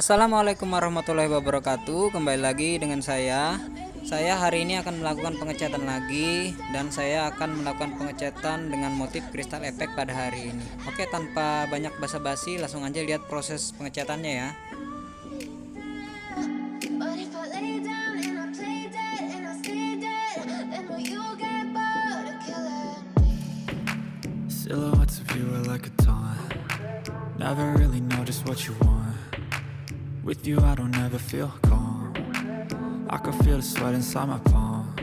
Assalamualaikum warahmatullahi wabarakatuh. Kembali lagi dengan saya. Saya hari ini akan melakukan pengecatan lagi, dan saya akan melakukan pengecatan dengan motif kristal efek pada hari ini. Oke, tanpa banyak basa-basi, langsung aja lihat proses pengecatannya ya. Silhouettes of you are like a taunt. Never really know just what you want. With you I don't ever feel calm. I can feel the sweat inside my palms.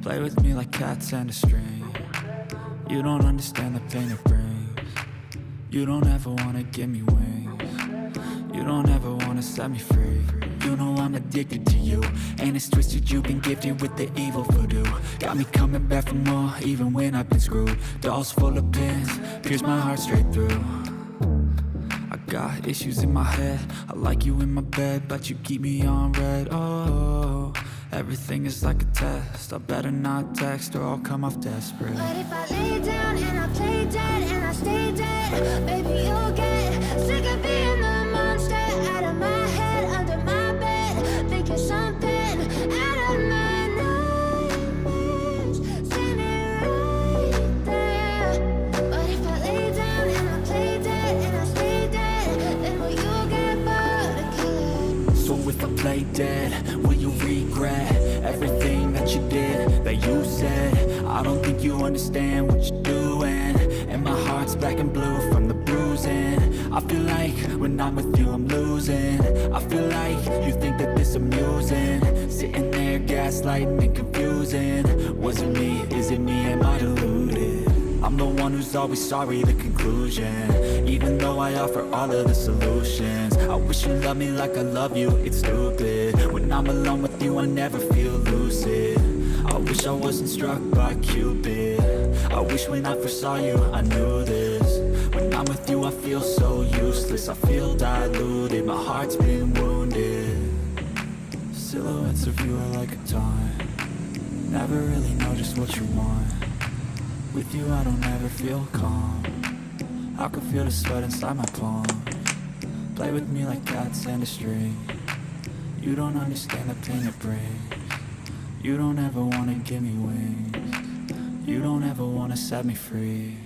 Play with me like cats and a string. You don't understand the pain it brings. You don't ever wanna give me wings. You don't ever wanna set me free. You know I'm addicted to you, and it's twisted, you've been gifted with the evil voodoo. Got me coming back for more, even when I've been screwed. Dolls full of pins, pierce my heart straight through. I got issues in my head, I like you in my bed, but you keep me on red. Oh, everything is like a test, I better not text or I'll come off desperate. But if I lay down and I play dead and I stay dead, baby you'll get sick of being the monster out of my head, under my bed, think you're something out of my nightmares, standing right there. But if I lay down and I play dead and I stay dead, then will you get bored of killing? So if I play dead, will you regret everything that you did, that you said? I don't think you understand what you're doing, and my heart's black and blue from the bruising. I feel like when I'm with you I'm losing. I feel like you think that this amusing, sitting there gaslighting and confusing. Was it me? Is it me? Am I deluded? I'm the one who's always sorry, the conclusion, even though I offer all of the solutions. I wish you loved me like I love you, it's stupid. When I'm alone with you I never feel lucid. I wish I wasn't struck by Cupid. I wish when I first saw you I knew this. When I'm with you I feel so useless, I feel diluted, my heart's been wounded. Silhouettes of you are like a taunt. Never really know just what you want. With you I don't ever feel calm. I can feel the sweat inside my palms. Play with me like cats and a string. You don't understand the pain it brings. You don't ever wanna give me wings. You don't ever wanna set me free.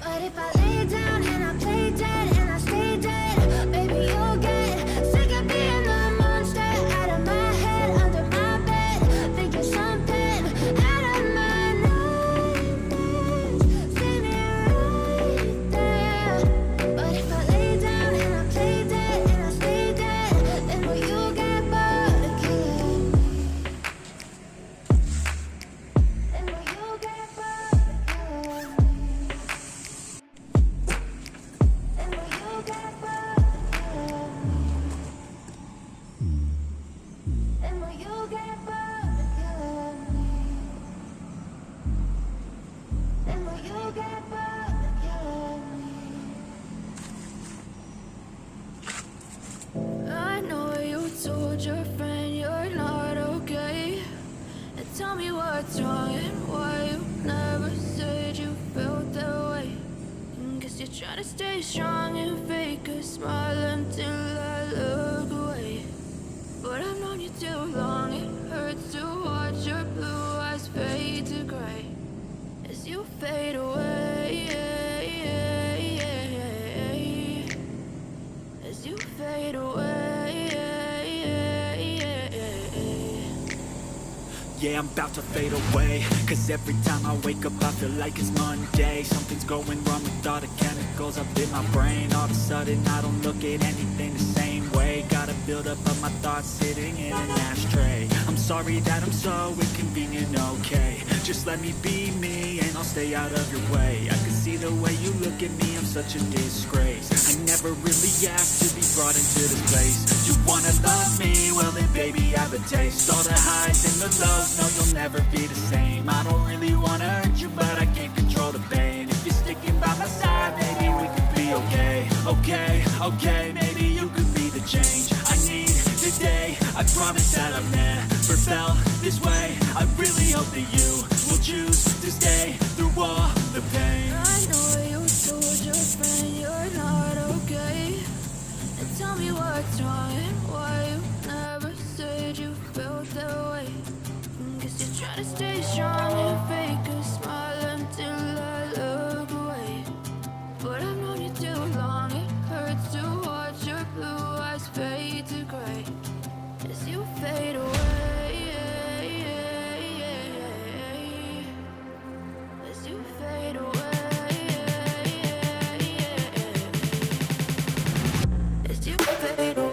But if I lay down and I play dead and I stay dead, baby you'll get sick of being the monster out of my head, under my bed, think you're something out of my nightmares, standing right there. But if I lay down and I play dead and I stay dead, then will you get bored of killing me? Then will you get bored of killing me? Then will you get bored of killing me? Then will you get bored of killing me? Then will you get bored of killing me? I know you told your friend you're not okay, and tell me what's wrong and why you never said you felt that way. Guess you're trying to stay strong and fake a smile until I look away. But I've known you too long, it hurts to watch your blue eyes fade to gray as you fade away, as you fade away. Yeah, I'm about to fade away, cause every time I wake up I feel like it's Monday. Something's going wrong with all the chemicals up in my brain. All of a sudden I don't look at anything the same way. Gotta build up of my thoughts sitting in an ashtray. I'm sorry that I'm so inconvenient, okay. Just let me be me and I'll stay out of your way. I can see the way you look at me, I'm such a disgrace. I never really asked to be brought into this place. You wanna love me? Well then baby I have a taste. All the highs and the lows, no you'll never be the same. I don't really wanna hurt you but I can't control the pain. If you're sticking by my side, maybe we could be okay. Okay, maybe you could be the change I need today. I promise that I've never felt this way. I really hope that you will choose to stay through all the pain. I know you told your friend you're not okay, and tell me what's wrong and why you never said you felt that way. Guess you're trying to stay strong and fake a smile until I look away. But I've known you too long, it hurts to watch your blue eyes fade to gray as you fade away. As you fade away. As you fade away.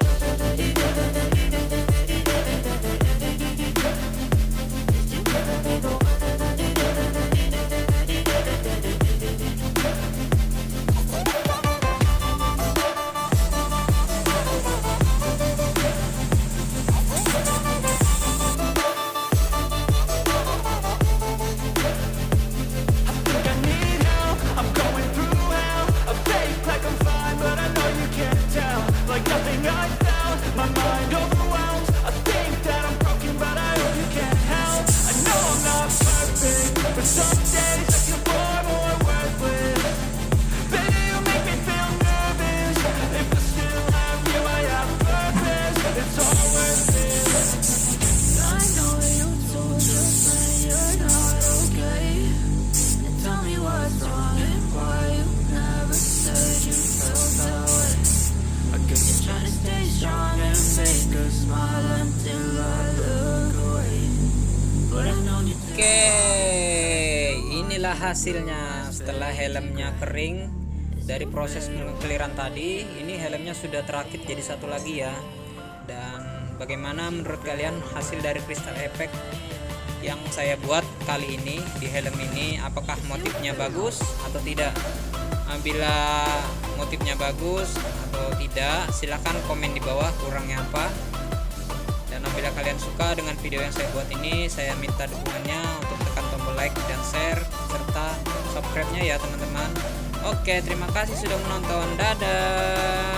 Oke, inilah hasilnya setelah helmnya kering dari proses pengkeliran tadi. Ini helmnya sudah terakit jadi satu lagi ya. Dan bagaimana menurut kalian hasil dari kristal efek yang saya buat kali ini di helm ini? Apakah motifnya bagus atau tidak? Bila motifnya bagus atau tidak, silahkan komen di bawah kurangnya apa. Dan apabila kalian suka dengan video yang saya buat ini, saya minta dukungannya untuk tekan tombol like dan share serta subscribe-nya ya teman-teman. Oke, terima kasih sudah menonton. Dadah.